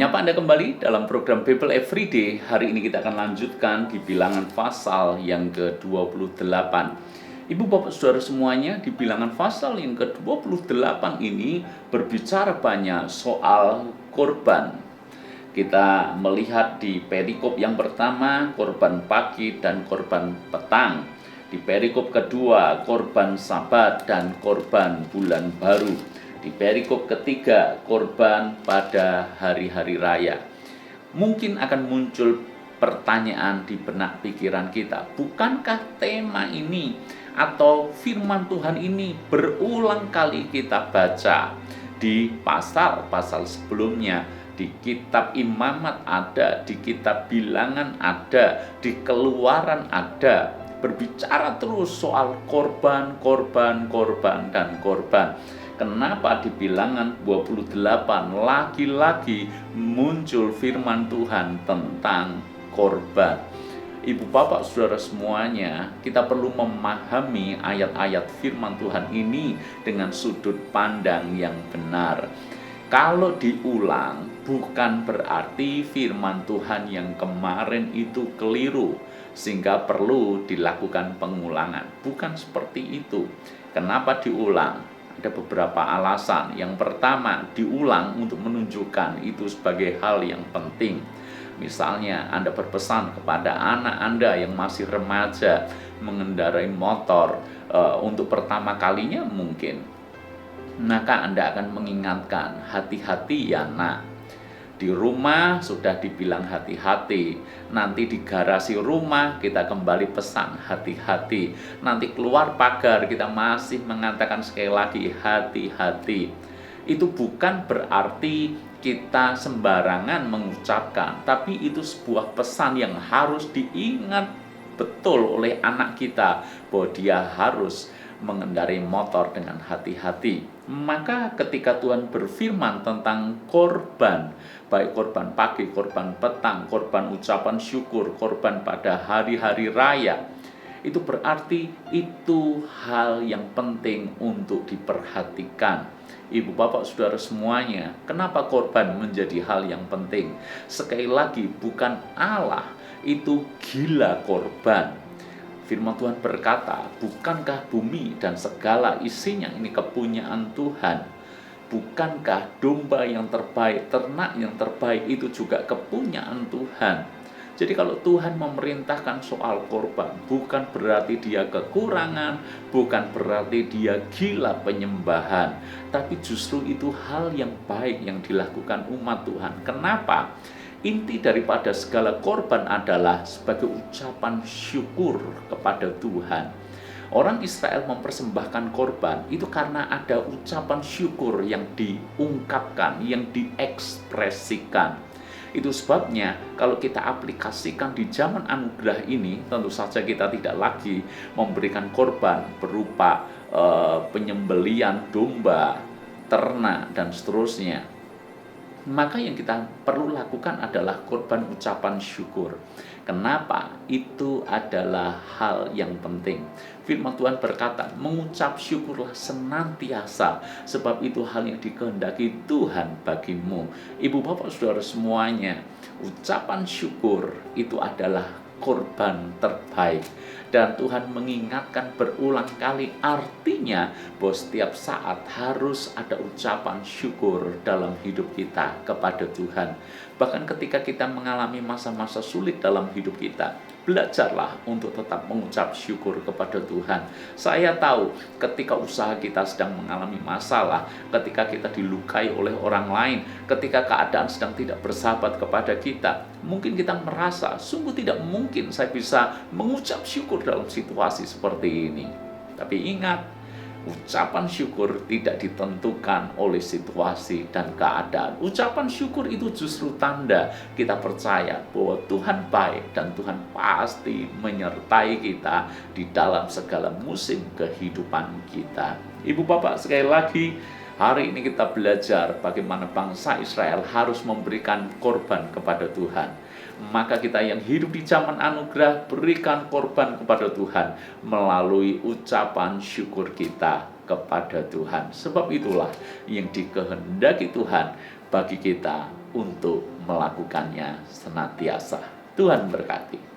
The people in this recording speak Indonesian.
Menyapa Anda kembali dalam program Bible Everyday. Hari ini kita akan lanjutkan di bilangan pasal yang ke-28. Ibu bapak saudara semuanya, di bilangan pasal yang ke-28 ini berbicara banyak soal korban. Kita melihat di perikop yang pertama, korban pagi dan korban petang. Di perikop kedua, korban Sabat dan korban bulan baru. Di perikop ketiga, korban pada hari-hari raya. Mungkin akan muncul pertanyaan di benak pikiran kita, bukankah tema ini atau firman Tuhan ini berulang kali kita baca di pasal-pasal sebelumnya? Di kitab Imamat ada, di kitab Bilangan ada, di Keluaran ada, berbicara terus soal korban, dan korban. Kenapa di bilangan 28 lagi-lagi muncul firman Tuhan tentang korban? Ibu bapak saudara semuanya, kita perlu memahami ayat-ayat firman Tuhan ini dengan sudut pandang yang benar. Kalau diulang, bukan berarti firman Tuhan yang kemarin itu keliru, sehingga perlu dilakukan pengulangan. Bukan seperti itu. Kenapa diulang? Ada beberapa alasan. Yang pertama, diulang untuk menunjukkan itu sebagai hal yang penting. Misalnya, Anda berpesan kepada anak Anda yang masih remaja mengendarai motor untuk pertama kalinya mungkin. Maka Anda akan mengingatkan, hati-hati ya nak. Di rumah sudah dibilang hati-hati, nanti di garasi rumah kita kembali pesan hati-hati, nanti keluar pagar kita masih mengatakan sekali lagi hati-hati. Itu bukan berarti kita sembarangan mengucapkan, tapi itu sebuah pesan yang harus diingat betul oleh anak kita, bahwa dia harus mengendarai motor dengan hati-hati. Maka ketika Tuhan berfirman tentang korban, baik korban pagi, korban petang, korban ucapan syukur, korban pada hari-hari raya, itu berarti itu hal yang penting untuk diperhatikan. Ibu bapak saudara semuanya, kenapa korban menjadi hal yang penting? Sekali lagi, bukan Allah itu gila korban. Firman Tuhan berkata, bukankah bumi dan segala isinya ini kepunyaan Tuhan? Bukankah domba yang terbaik, ternak yang terbaik itu juga kepunyaan Tuhan? Jadi kalau Tuhan memerintahkan soal korban, bukan berarti dia kekurangan, bukan berarti dia gila penyembahan, tapi justru itu hal yang baik yang dilakukan umat Tuhan. Kenapa? Inti daripada segala korban adalah sebagai ucapan syukur kepada Tuhan. Orang Israel mempersembahkan korban itu karena ada ucapan syukur yang diungkapkan, yang diekspresikan. Itu sebabnya kalau kita aplikasikan di zaman anugerah ini, tentu saja kita tidak lagi memberikan korban berupa penyembelian domba, ternak, dan seterusnya. Maka yang kita perlu lakukan adalah korban ucapan syukur. Kenapa? Itu adalah hal yang penting. Firman Tuhan berkata, mengucap syukurlah senantiasa, sebab itu hal yang dikehendaki Tuhan bagimu. Ibu bapak saudara semuanya, ucapan syukur itu adalah korban terbaik. Dan Tuhan mengingatkan berulang kali, artinya bahwa setiap saat harus ada ucapan syukur dalam hidup kita kepada Tuhan. Bahkan ketika kita mengalami masa-masa sulit dalam hidup kita, belajarlah untuk tetap mengucap syukur kepada Tuhan. Saya tahu ketika usaha kita sedang mengalami masalah, ketika kita dilukai oleh orang lain, ketika keadaan sedang tidak bersahabat kepada kita, mungkin kita merasa sungguh tidak mungkin saya bisa mengucap syukur dalam situasi seperti ini. Tapi ingat, ucapan syukur tidak ditentukan oleh situasi dan keadaan. Ucapan syukur itu justru tanda kita percaya bahwa Tuhan baik dan Tuhan pasti menyertai kita di dalam segala musim kehidupan kita. Ibu bapak, sekali lagi, hari ini kita belajar bagaimana bangsa Israel harus memberikan korban kepada Tuhan. Maka kita yang hidup di zaman anugerah, berikan korban kepada Tuhan melalui ucapan syukur kita. kepada Tuhan. Sebab itulah yang dikehendaki Tuhan bagi kita untuk melakukannya senantiasa. Tuhan berkati.